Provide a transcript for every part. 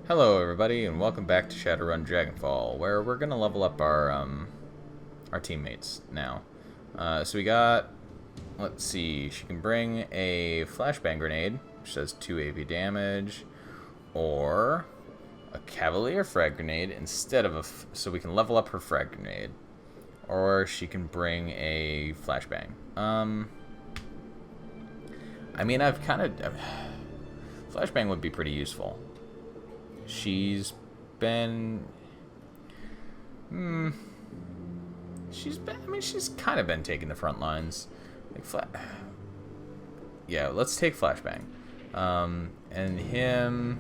Hello everybody and welcome back to Shadowrun Dragonfall, where we're gonna level up our teammates now. So we got, let's see, she can bring a flashbang grenade, which does 2 AP damage, or a cavalier frag grenade instead of so we can level up her frag grenade. Or she can bring a flashbang. I mean, flashbang would be pretty useful. She's been... she's kind of been taking the front lines. Yeah, let's take flashbang. And him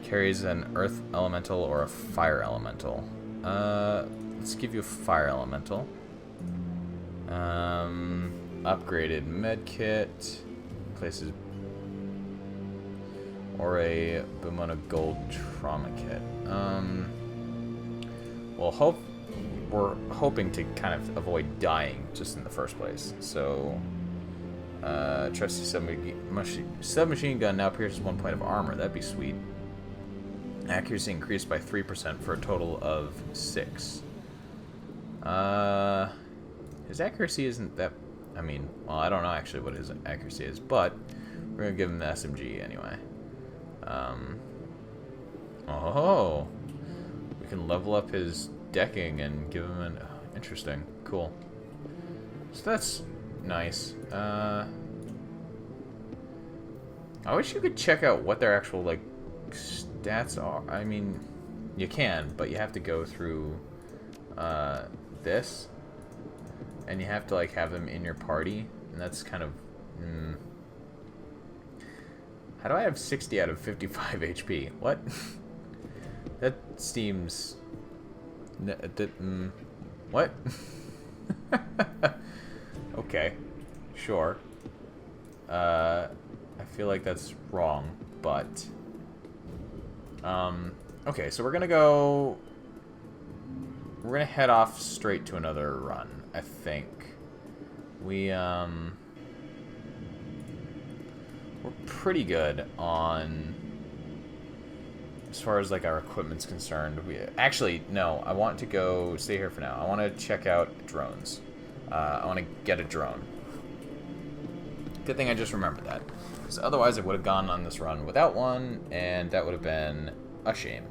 carries an earth elemental or a fire elemental. Let's give you a fire elemental. Upgraded medkit. Places... or a Bumona Gold Trauma Kit. We're hoping to kind of avoid dying just in the first place. So, trusty submachine gun now pierces 1 point of armor. That'd be sweet. Accuracy increased by 3% for a total of 6. His accuracy isn't that... I mean, well, I don't know actually what his accuracy is, but we're gonna give him the SMG anyway. We can level up his decking and give him an... interesting. Cool. So that's nice. I wish you could check out what their actual, like, stats are. I mean, you can, but you have to go through, this. And you have to, like, have them in your party. And that's kind of... How do I have 60 out of 55 HP? What? That seems... What? Okay. Sure. I feel like that's wrong, but... Okay, so we're gonna go... We're gonna head off straight to another run, I think. We're pretty good on... as far as, like, our equipment's concerned. Actually, no, I want to go... stay here for now. I want to check out drones. I want to get a drone. Good thing I just remembered that. Because otherwise I would have gone on this run without one, and that would have been a shame.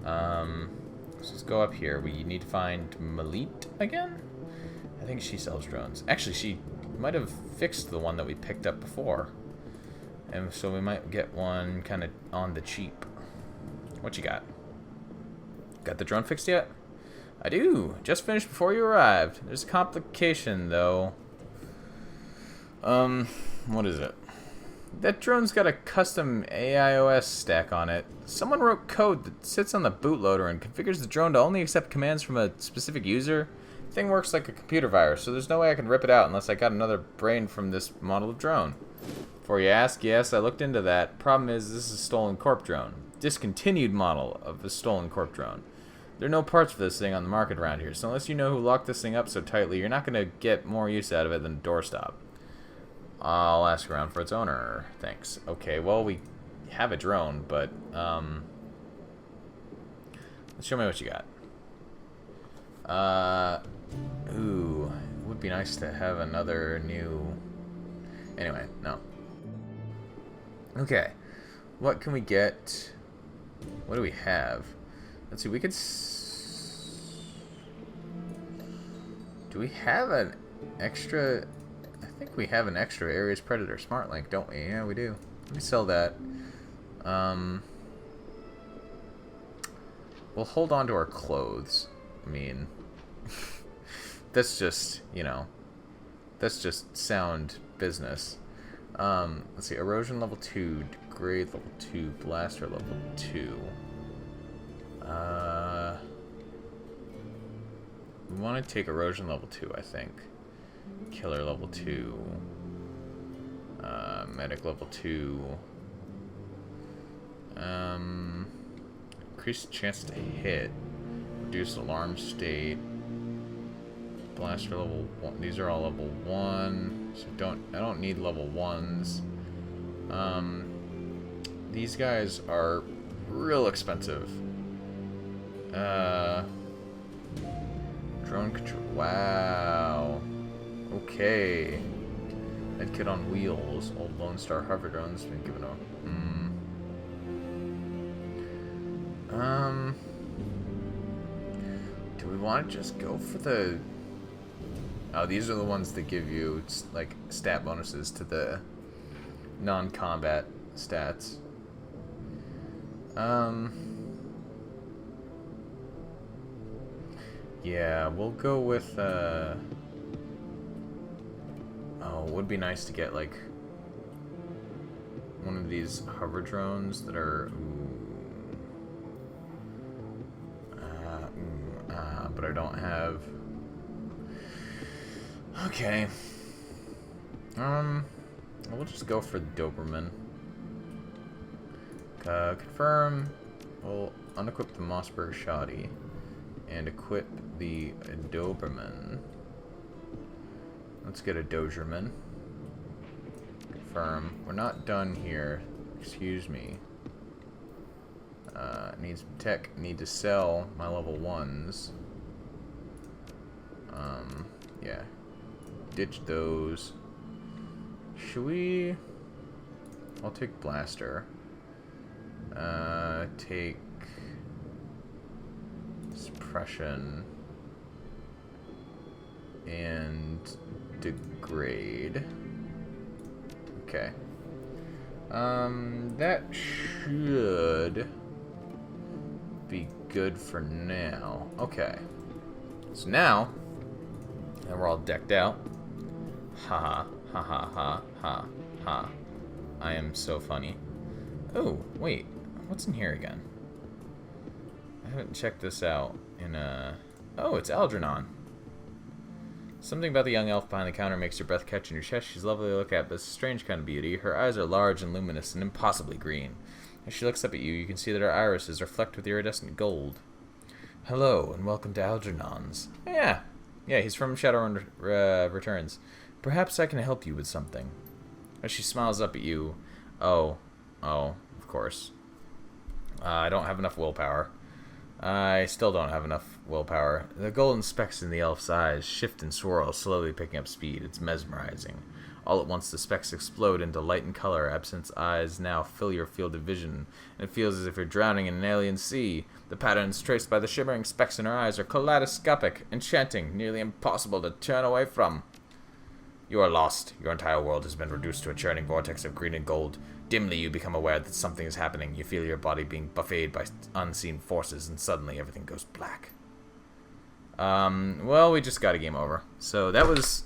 So let's go up here. We need to find Malit again? I think she sells drones. Actually, she might have fixed the one that we picked up before. And so we might get one kind of on the cheap. What you got? Got the drone fixed yet? I do. Just finished before you arrived. There's a complication, though. What is it? That drone's got a custom AIOS stack on it. Someone wrote code that sits on the bootloader and configures the drone to only accept commands from a specific user. The thing works like a computer virus, so there's no way I can rip it out unless I got another brain from this model of drone. Before you ask, yes, I looked into that. Problem is, this is a stolen corp drone. Discontinued model of a stolen corp drone. There are no parts for this thing on the market around here, so unless you know who locked this thing up so tightly, you're not going to get more use out of it than a doorstop. I'll ask around for its owner. Thanks. Okay, well, we have a drone, but, let's show me what you got. Ooh, it would be nice to have another new... Anyway, no. Okay, what can we get? What do we have? Let's see, we could... Do we have an extra... I think we have an extra Ares Predator Smart Link, don't we? Yeah, we do. Let me sell that. We'll hold on to our clothes. I mean... that's just, you know... that's just sound business. Let's see, Erosion level 2, Degrade level 2, Blaster level 2. We want to take Erosion level 2, I think. Killer level 2. Medic level 2. Increased chance to hit. Reduced alarm state. Blaster level 1. These are all level 1. So I don't need level 1s. These guys are real expensive. Drone control. Wow. Okay. Medkit on wheels. Old Lone Star Harvard drones been given a. Do we want to just go for the? Oh, these are the ones that give you like stat bonuses to the non-combat stats. Yeah, we'll go with oh, it would be nice to get like one of these hover drones that are but I don't have. Okay. We'll just go for the Doberman. Confirm. We'll unequip the Mossberg Shoddy and equip the Doberman. Let's get a Doberman. Confirm. We're not done here. Excuse me. Need some tech. Need to sell my level 1s. Yeah. Ditch those. Should we... I'll take Blaster. Take... Suppression. And... Degrade. Okay. That should... be good for now. Okay. So now... And we're all decked out. Ha ha ha ha ha ha. I am so funny. Oh, wait. What's in here again? I haven't checked this out in a... Oh, it's Algernon. Something about the young elf behind the counter makes your breath catch in your chest. She's lovely to look at, but it's a strange kind of beauty. Her eyes are large and luminous and impossibly green. As she looks up at you, you can see that her irises reflect with iridescent gold. Hello, and welcome to Algernons. Yeah, he's from Shadowrun Returns. Perhaps I can help you with something. As she smiles up at you, oh, of course. I don't have enough willpower. I still don't have enough willpower. The golden specks in the elf's eyes shift and swirl, slowly picking up speed. It's mesmerizing. All at once, the specks explode into light and color. Absint's eyes now fill your field of vision, and it feels as if you're drowning in an alien sea. The patterns traced by the shimmering specks in her eyes are kaleidoscopic, enchanting, nearly impossible to turn away from. You are lost. Your entire world has been reduced to a churning vortex of green and gold. Dimly, you become aware that something is happening. You feel your body being buffeted by unseen forces, and suddenly everything goes black. Well, we just got a game over. So that was...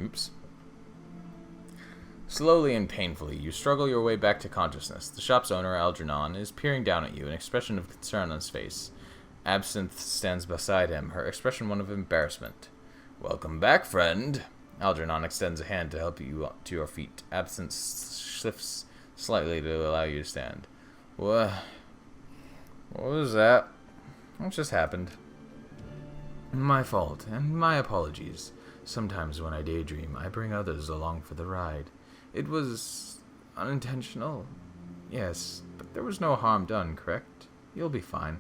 Oops. Slowly and painfully, you struggle your way back to consciousness. The shop's owner, Algernon, is peering down at you, an expression of concern on his face. Absinthe stands beside him, her expression one of embarrassment. Welcome back, friend. Algernon extends a hand to help you up to your feet. Absinthe shifts slightly to allow you to stand. What was that? What just happened? My fault, and my apologies. Sometimes when I daydream, I bring others along for the ride. It was unintentional. Yes, but there was no harm done, correct? You'll be fine.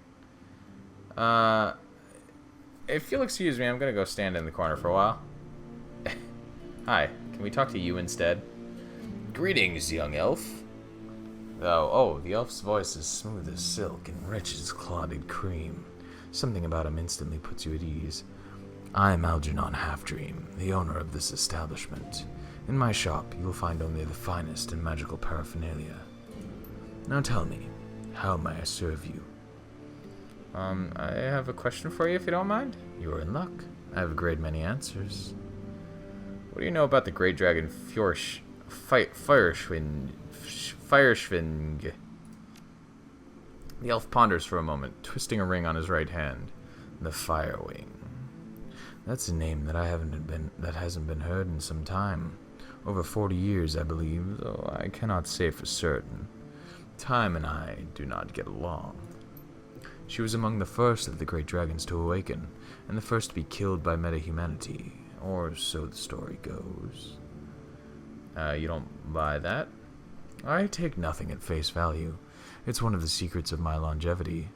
If you'll excuse me, I'm gonna go stand in the corner for a while. Hi, can we talk to you instead? Greetings, young elf. Oh, the elf's voice is smooth as silk and rich as clotted cream. Something about him instantly puts you at ease. I'm Algernon Halfdream, the owner of this establishment. In my shop, you will find only the finest in magical paraphernalia. Now tell me, how may I serve you? I have a question for you, if you don't mind. You're in luck. I have a great many answers. What do you know about the great dragon Fireschwing? The elf ponders for a moment, twisting a ring on his right hand. The Firewing. That's a name that hasn't been heard in some time. Over 40 years, I believe, though I cannot say for certain. Time and I do not get along. She was among the first of the great dragons to awaken, and the first to be killed by meta-humanity, or so the story goes. You don't buy that? I take nothing at face value. It's one of the secrets of my longevity.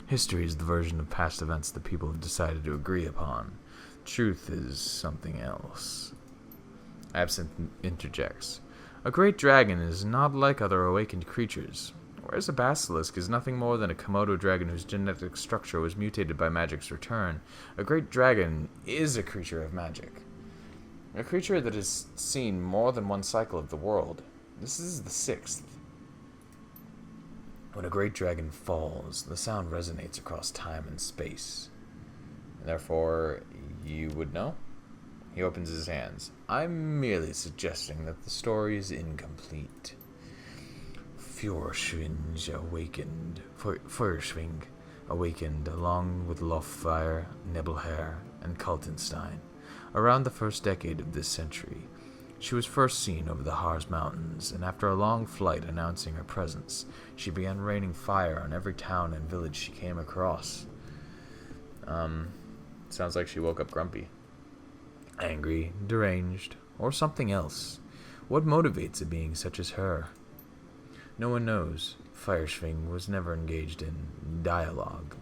History is the version of past events that people have decided to agree upon. Truth is something else. Absinthe interjects. A great dragon is not like other awakened creatures, whereas a basilisk is nothing more than a Komodo dragon whose genetic structure was mutated by magic's return. A great dragon is a creature of magic. A creature that has seen more than one cycle of the world. This is the 6th. When a great dragon falls, the sound resonates across time and space. Therefore, you would know? He opens his hands. I'm merely suggesting that the story is incomplete. Feuerschwing awakened along with Loffire, Nebelherr, and Kaltenstein around the first decade of this century. She was first seen over the Harz Mountains, and after a long flight announcing her presence, she began raining fire on every town and village she came across. Sounds like she woke up grumpy. Angry, deranged, or something else. What motivates a being such as her? No one knows. Feuerschwing was never engaged in dialogue.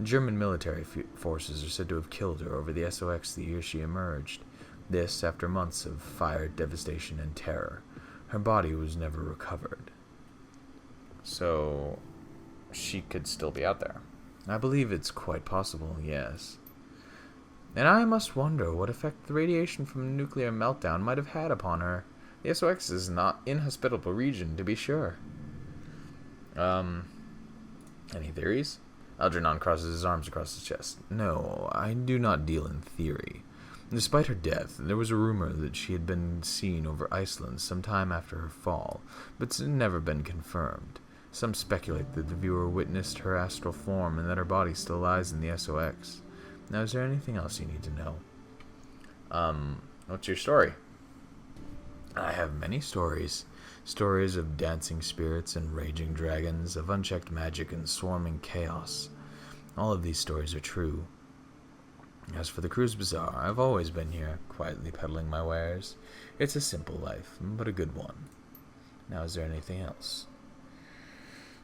German military forces are said to have killed her over the SOX the year she emerged. This after months of fire, devastation, and terror. Her body was never recovered. So, she could still be out there. I believe it's quite possible, yes. And I must wonder what effect the radiation from a nuclear meltdown might have had upon her. The SOX is not inhospitable region, to be sure. Any theories? Algernon crosses his arms across his chest. No, I do not deal in theory. Despite her death, there was a rumor that she had been seen over Iceland some time after her fall, but it's never been confirmed. Some speculate that the viewer witnessed her astral form and that her body still lies in the SOX. Now, is there anything else you need to know? What's your story? I have many stories. Stories of dancing spirits and raging dragons, of unchecked magic and swarming chaos. All of these stories are true. As for the Cruise Bazaar, I've always been here, quietly peddling my wares. It's a simple life, but a good one. Now, is there anything else?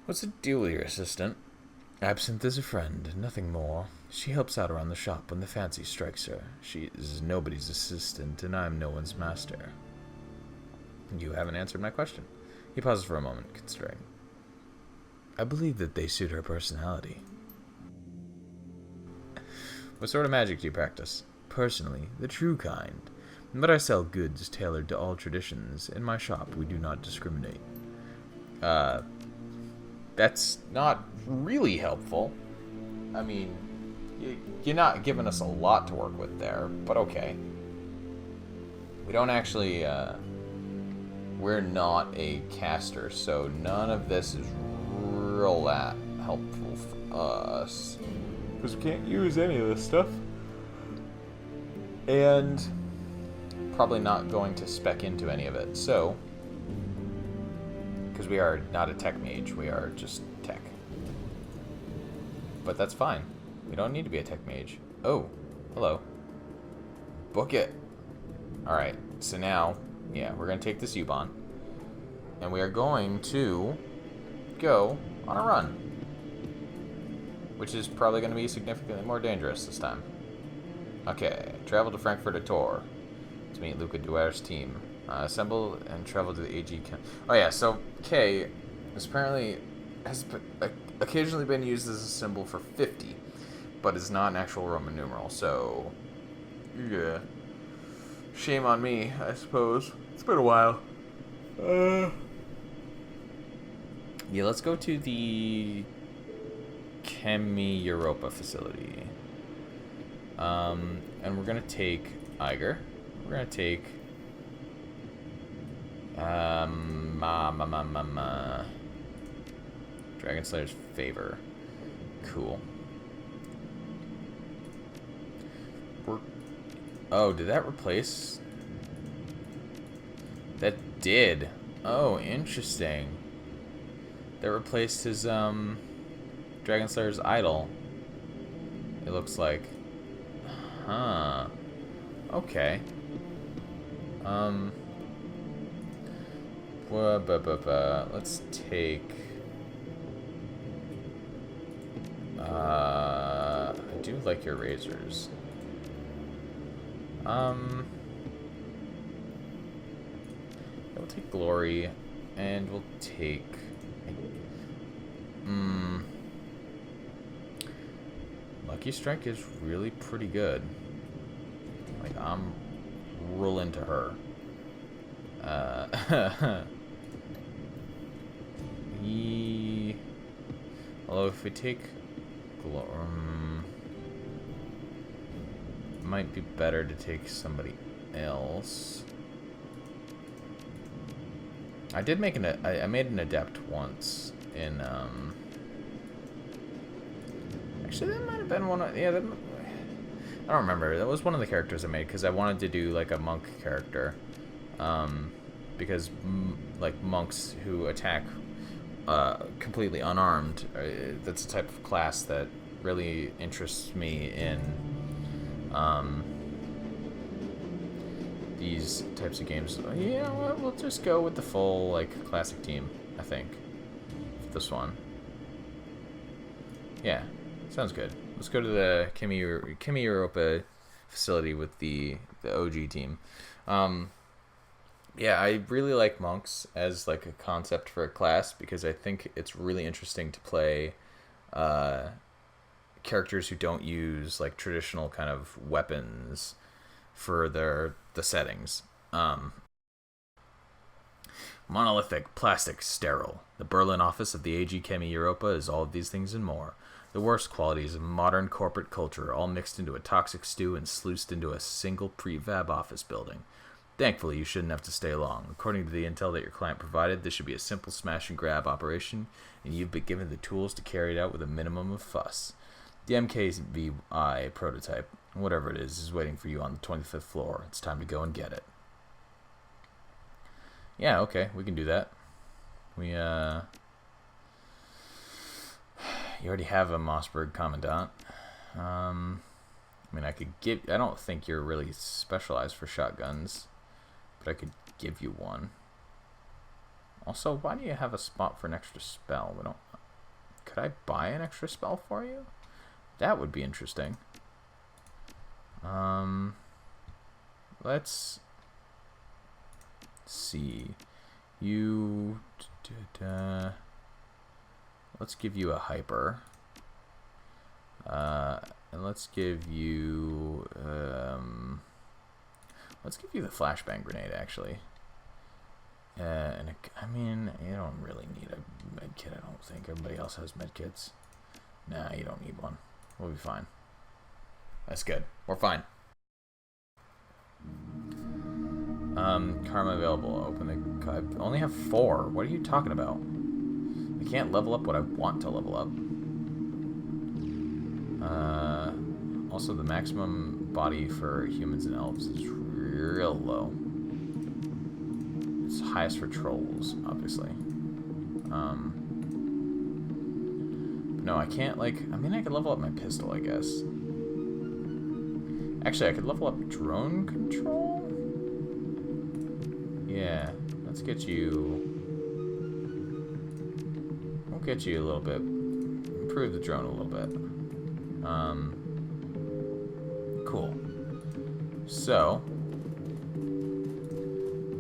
What's the deal with your assistant? Absinthe is a friend, nothing more. She helps out around the shop when the fancy strikes her. She is nobody's assistant, and I'm no one's master. You haven't answered my question. He pauses for a moment, considering. I believe that they suit her personality. What sort of magic do you practice? Personally, the true kind. But I sell goods tailored to all traditions. In my shop, we do not discriminate. That's not really helpful. I mean, you're not giving us a lot to work with there, but okay. We don't actually, we're not a caster, so none of this is real that helpful for us. Because we can't use any of this stuff. And probably not going to spec into any of it, so... Because we are not a tech mage, we are just tech. But that's fine. We don't need to be a tech mage. Oh, hello. Book it. Alright, so now, yeah, we're going to take this U-Bahn. And we are going to go on a run. Which is probably going to be significantly more dangerous this time. Okay, travel to Frankfurt at Tor to meet Luca Duer's team. Assemble and travel to the AG. Oh yeah, so K is apparently has occasionally been used as a symbol for 50, but is not an actual Roman numeral. So yeah, shame on me, I suppose. It's been a while. Yeah, let's go to the Chemie Europa facility. And we're gonna take Iger. We're gonna take Dragon Slayer's Favor. Cool. Oh, did that replace? That did. Oh, interesting. That replaced his Dragon Slayer's Idol. It looks like. Huh. Okay. Let's take would like your razors. We'll take glory, and we'll take... Lucky Strike is really pretty good. Like, I'm real into her. Although if we take might be better to take somebody else. I did make I made an adept once in actually that might have been one of, yeah, that, I don't remember. That was one of the characters I made because I wanted to do like a monk character. Because like monks who attack completely unarmed, that's a type of class that really interests me in these types of games. Yeah, we'll just go with the full like classic team, I think. This one. Yeah, sounds good. Let's go to the Chemie Europa facility with the OG team. Yeah, I really like monks as like a concept for a class because I think it's really interesting to play characters who don't use like traditional kind of weapons for the settings. Monolithic, plastic, sterile. The Berlin office of the AG Chemie Europa is all of these things and more. The worst qualities of modern corporate culture all mixed into a toxic stew and sluiced into a single prefab office building. Thankfully, you shouldn't have to stay long. According to the intel that your client provided, this should be a simple smash and grab operation, and you've been given the tools to carry it out with a minimum of fuss. The MKVI prototype, whatever it is waiting for you on the 25th floor. It's time to go and get it. Yeah, okay, we can do that. You already have a Mossberg Commandant. I mean, I don't think you're really specialized for shotguns, but I could give you one. Also, why do you have a spot for an extra spell? Could I buy an extra spell for you? That would be interesting. Let's see. Let's give you a hyper. And let's give you the flashbang grenade, actually. And I mean, you don't really need a med kit, I don't think. Everybody else has med kits. Nah, you don't need one. We'll be fine. That's good. We're fine. Karma available. Open the... I only have 4. What are you talking about? I can't level up what I want to level up. Also, the maximum body for humans and elves is real low. It's highest for trolls, obviously. But no, I can't, like... I mean, I could level up my pistol, I guess. Actually, I could level up drone control? Yeah, let's get you... We'll get you a little bit... Improve the drone a little bit. Cool. So...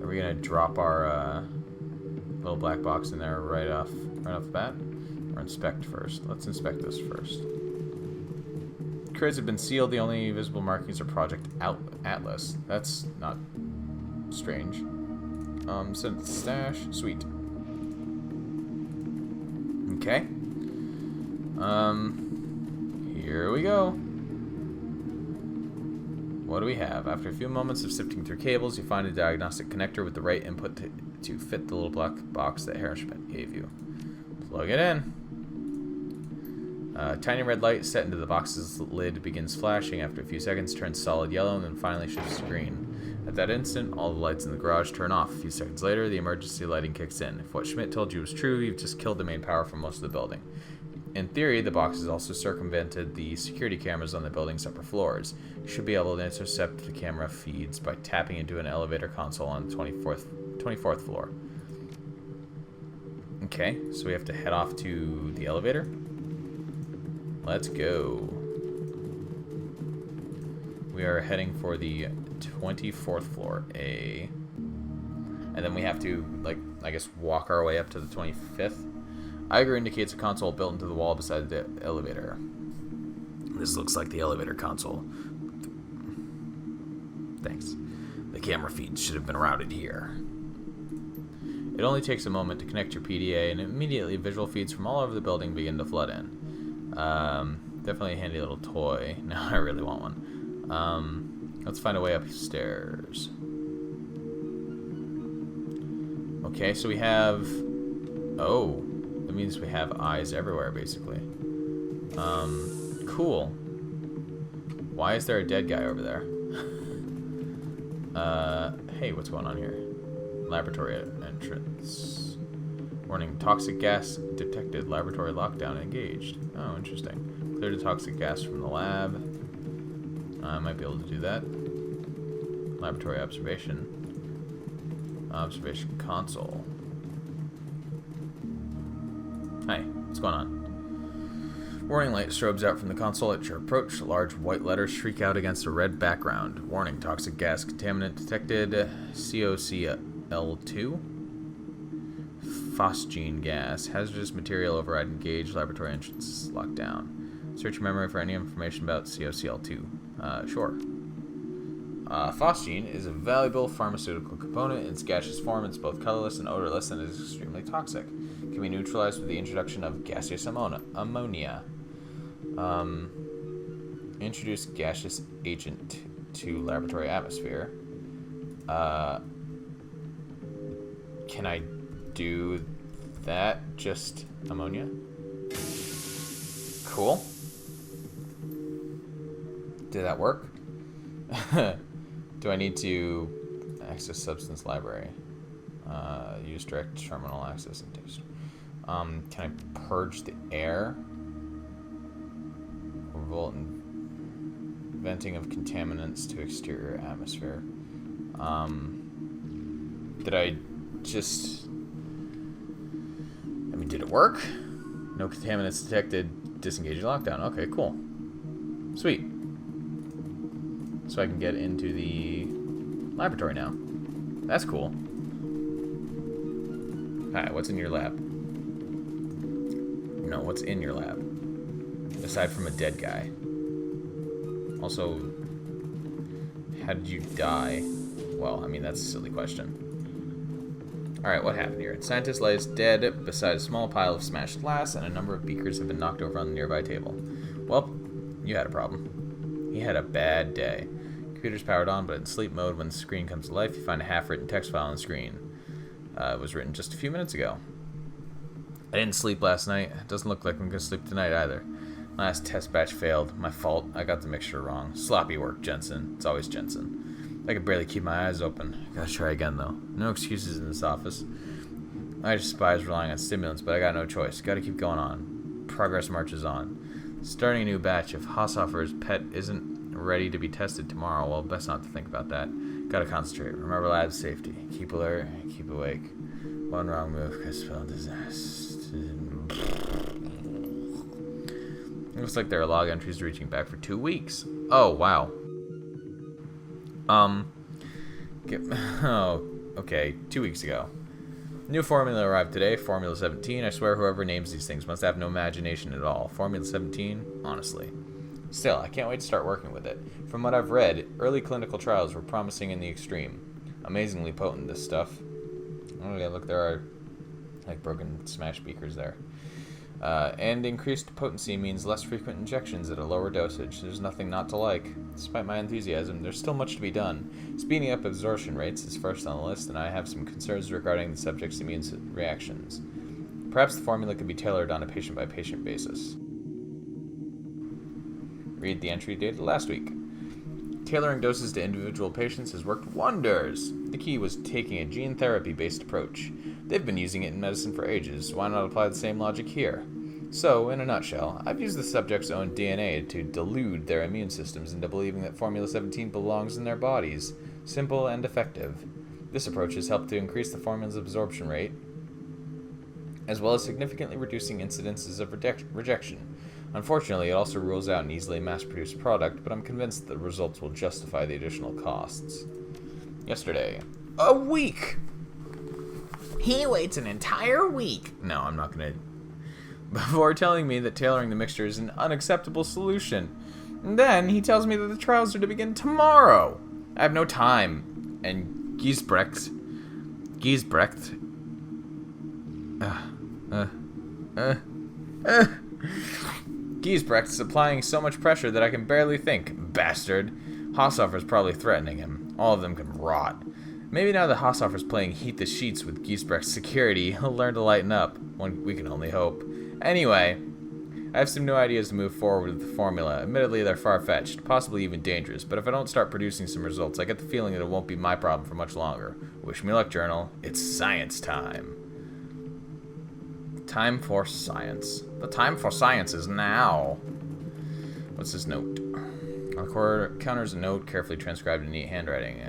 Are we gonna drop our little black box in there right off the bat? Or inspect first? Let's inspect this first. Crates have been sealed. The only visible markings are Project Atlas. That's not strange. Send the stash. Sweet. Okay. Here we go. What do we have? After a few moments of sifting through cables, you find a diagnostic connector with the right input to fit the little black box that Herschmidt gave you. Plug it in. Tiny red light set into the box's lid begins flashing. After a few seconds, turns solid yellow and then finally shifts to green. At that instant, all the lights in the garage turn off. A few seconds later, the emergency lighting kicks in. If what Schmidt told you was true, you've just killed the main power for most of the building. In theory, the box has also circumvented the security cameras on the building's upper floors. You should be able to intercept the camera feeds by tapping into an elevator console on the 24th floor. Okay, so we have to head off to the elevator. Let's go. We are heading for the 24th floor, A. And then we have to, like, I guess, walk our way up to the 25th. Eiger indicates a console built into the wall beside the elevator. This looks like the elevator console. Thanks. The camera feeds should have been routed here. It only takes a moment to connect your PDA, and immediately visual feeds from all over the building begin to flood in. Definitely a handy little toy. Now I really want one. Let's find a way upstairs. Okay, so we have... Oh, that means we have eyes everywhere, basically. Cool. Why is there a dead guy over there? Hey, what's going on here? Laboratory entrance. Warning, toxic gas detected. Laboratory lockdown engaged. Oh, interesting. Clear the toxic gas from the lab. I might be able to do that. Laboratory observation. Observation console. Hi, what's going on? Warning light strobes out from the console at your approach. Large white letters shriek out against a red background. Warning, toxic gas contaminant detected. COCL2. Phosgene gas. Hazardous material override engaged. Laboratory entrance locked down. Search your memory for any information about COCL2. Sure. Phosgene is a valuable pharmaceutical component. In its gaseous form, it's both colorless and odorless and is extremely toxic. It can be neutralized with the introduction of gaseous ammonia. Introduce gaseous agent to laboratory atmosphere. Can I do that? Just ammonia? Cool. Did that work? Do I need to access substance library? Use direct terminal access and taste. Can I purge the air? Revolt and venting of contaminants to exterior atmosphere. Did I just... I mean, did it work? No contaminants detected. Disengaging lockdown. Okay, cool. Sweet. So I can get into the laboratory now. That's cool. Hi, what's in your lab? No, what's in your lab? Aside from a dead guy. Also, how did you die? Well, I mean, that's a silly question. Alright, what happened here? Scientist lies dead beside a small pile of smashed glass, and a number of beakers have been knocked over on the nearby table. Well, you had a problem. He had a bad day. Computer's powered on, but in sleep mode. When the screen comes to life, you find a half-written text file on the screen. It was written just a few minutes ago. I didn't sleep last night. It doesn't look like I'm going to sleep tonight either. Last test batch failed. My fault. I got the mixture wrong. Sloppy work, Jensen. It's always Jensen. I could barely keep my eyes open. Gotta try again, though. No excuses in this office. I despise relying on stimulants, but I got no choice. Gotta keep going on. Progress marches on. Starting a new batch. If Haushofer's pet isn't ready to be tested tomorrow, well, best not to think about that. Gotta concentrate. Remember lab safety. Keep alert. Keep awake. One wrong move could spell disaster. Looks like there are log entries reaching back for 2 weeks. Oh, wow. Oh, okay, 2 weeks ago. New formula arrived today, Formula 17. I swear whoever names these things must have no imagination at all. Formula 17? Honestly. Still, I can't wait to start working with it. From what I've read, early clinical trials were promising in the extreme. Amazingly potent, this stuff. Oh yeah, look, there are, like, broken smash beakers there. And increased potency means less frequent injections at a lower dosage. There's nothing not to like. Despite my enthusiasm, there's still much to be done. Speeding up absorption rates is first on the list, and I have some concerns regarding the subject's immune reactions. Perhaps the formula could be tailored on a patient-by-patient basis. Read the entry dated last week. Tailoring doses to individual patients has worked wonders. The key was taking a gene therapy-based approach. They've been using it in medicine for ages. Why not apply the same logic here? So, in a nutshell, I've used the subject's own DNA to delude their immune systems into believing that Formula 17 belongs in their bodies. Simple and effective. This approach has helped to increase the formula's absorption rate, as well as significantly reducing incidences of rejection. Unfortunately, it also rules out an easily mass-produced product, but I'm convinced the results will justify the additional costs. Yesterday. A week! He waits an entire week! No, I'm not gonna... Before telling me that tailoring the mixture is an unacceptable solution. And then he tells me that the trials are to begin tomorrow! I have no time. And Giesbrecht... Giesbrecht is applying so much pressure that I can barely think. Bastard. Haushofer's probably threatening him. All of them can rot. Maybe now that Haushofer's playing Heat the Sheets with Giesbrecht's security, he'll learn to lighten up. We can only hope. Anyway, I have some new ideas to move forward with the formula. Admittedly, they're far-fetched, possibly even dangerous, but if I don't start producing some results, I get the feeling that it won't be my problem for much longer. Wish me luck, Journal. It's science time. Time for science. The time for science is now. What's this note? On the counter's a note carefully transcribed in neat handwriting.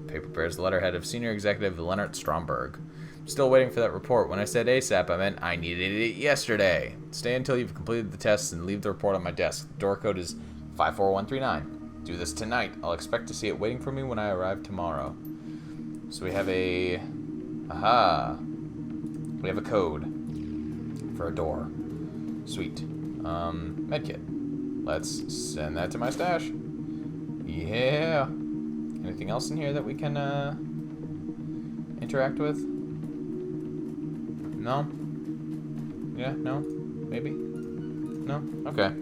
Paper bears the letterhead of Senior Executive Leonard Stromberg. Still waiting for that report. When I said ASAP, I meant I needed it yesterday. Stay until you've completed the tests and leave the report on my desk. The door code is 54139. Do this tonight. I'll expect to see it waiting for me when I arrive tomorrow. So we have a... Aha! We have a code for a door. Sweet. Medkit. Let's send that to my stash. Yeah. Anything else in here that we can interact with? No? Yeah, no? Maybe? No? Okay.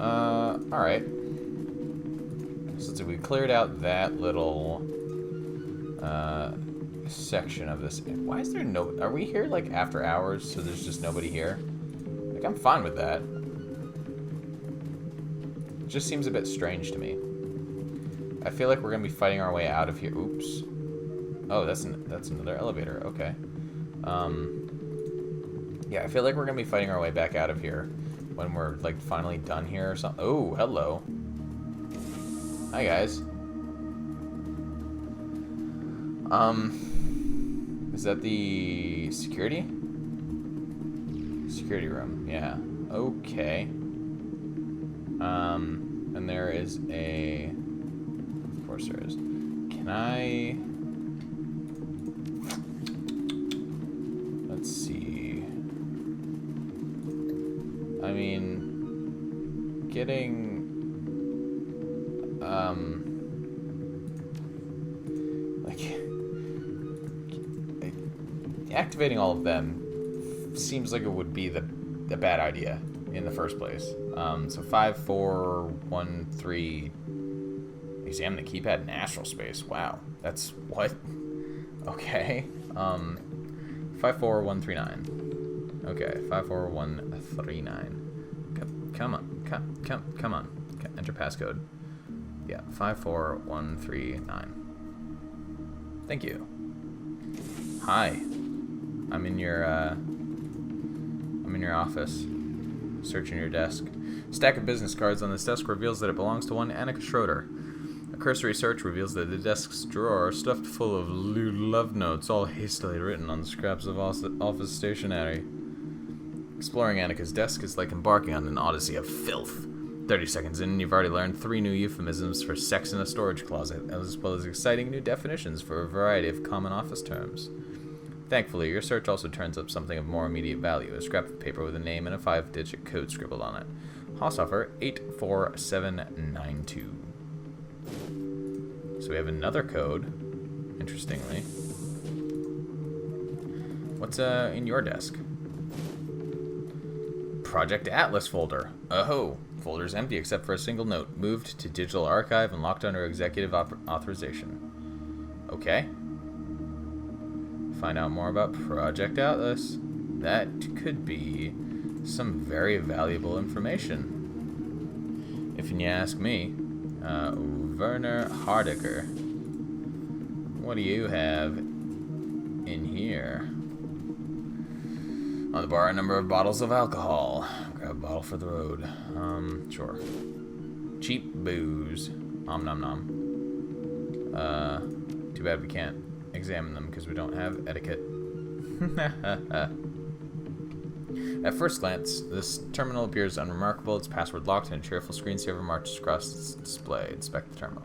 Alright. So let's see, we cleared out that little section of this. Why is there no... Are we here, like, after hours, so there's just nobody here? Like, I'm fine with that. It just seems a bit strange to me. I feel like we're gonna be fighting our way out of here. Oops. Oh, that's another elevator. Okay. Yeah, I feel like we're gonna be fighting our way back out of here when we're, like, finally done here or something. Oh, hello. Hi, guys. Is that the security? Security room, yeah. Okay. And there is a... Of course there is. Can I... Let's see. I mean... Getting... Activating all of them seems like it would be the bad idea in the first place. So 5, 4, 1, 3. Examine the keypad in astral space. Wow, that's what? Okay. 5, 4, 1, 3, 9. Okay, 5, 4, 1, 3, 9. Come on. Enter passcode. Yeah, 5, 4, 1, 3, 9. Thank you. Hi. I'm in your office, searching your desk. A stack of business cards on this desk reveals that it belongs to one Annika Schroeder. A cursory search reveals that the desk's drawer is stuffed full of lewd love notes, all hastily written on scraps of office stationery. Exploring Annika's desk is like embarking on an odyssey of filth. 30 seconds in, you've already learned 3 new euphemisms for sex in a storage closet, as well as exciting new definitions for a variety of common office terms. Thankfully, your search also turns up something of more immediate value, a scrap of paper with a name and a 5-digit code scribbled on it. Haushofer 84792. So we have another code, interestingly. What's in your desk? Project Atlas folder. Oh, folder's empty except for a single note. Moved to digital archive and locked under executive authorization. Okay. Find out more about Project Atlas. That could be some very valuable information. If you ask me, Werner Hardiker. What do you have in here? On the bar, a number of bottles of alcohol. Grab a bottle for the road. Sure. Cheap booze. Nom nom nom. Too bad we can't examine them because we don't have etiquette. At first glance, this terminal appears unremarkable. Its password locked and a cheerful screensaver marches across its display. Inspect the terminal.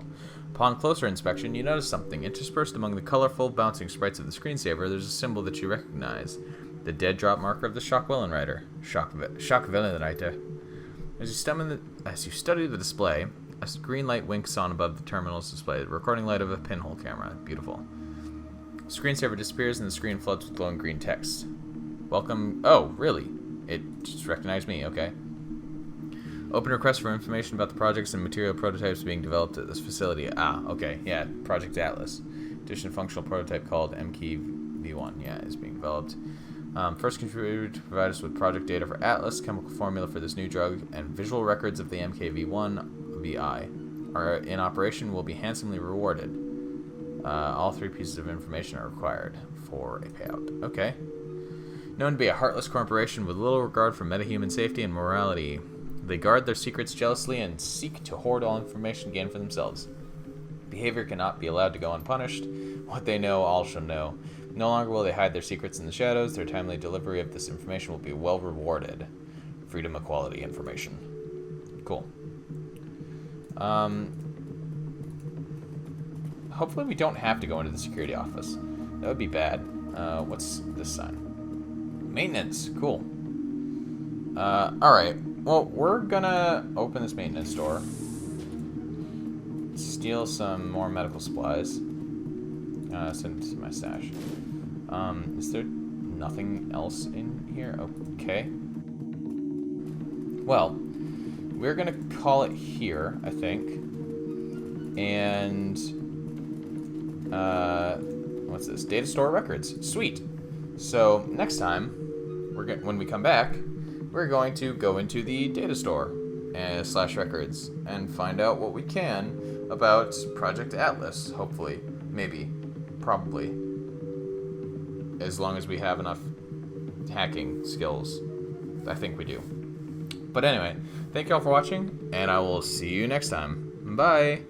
Upon closer inspection, you notice something. Interspersed among the colorful, bouncing sprites of the screensaver, there's a symbol that you recognize. The dead drop marker of the Shock Villain Rider. Shock Villain Rider. As you study the display, a green light winks on above the terminal's display, the recording light of a pinhole camera. Beautiful. The screensaver disappears and the screen floods with glowing green text. Welcome. Oh, really? It just recognized me. Okay. Open request for information about the projects and material prototypes being developed at this facility. Ah, okay. Yeah, Project Atlas. Addition functional prototype called MKV1. Yeah, is being developed. First contributor to provide us with project data for Atlas, chemical formula for this new drug, and visual records of the MKV1 VI are in operation will be handsomely rewarded. All 3 pieces of information are required for a payout. Okay. Known to be a heartless corporation with little regard for metahuman safety and morality, they guard their secrets jealously and seek to hoard all information gained for themselves. Behavior cannot be allowed to go unpunished. What they know, all shall know. No longer will they hide their secrets in the shadows. Their timely delivery of this information will be well rewarded. Freedom, equality, information. Cool. Hopefully we don't have to go into the security office. That would be bad. What's this sign? Maintenance. Cool. Alright. Well, we're gonna open this maintenance door. Steal some more medical supplies. Send it to my stash. Is there nothing else in here? Okay. Well, we're gonna call it here, I think. And what's this? Data store records. Sweet. So next time, when we come back, we're going to go into the data store / records and find out what we can about Project Atlas. Hopefully, maybe, probably, as long as we have enough hacking skills. I think we do. But anyway, thank you all for watching, and I will see you next time. Bye.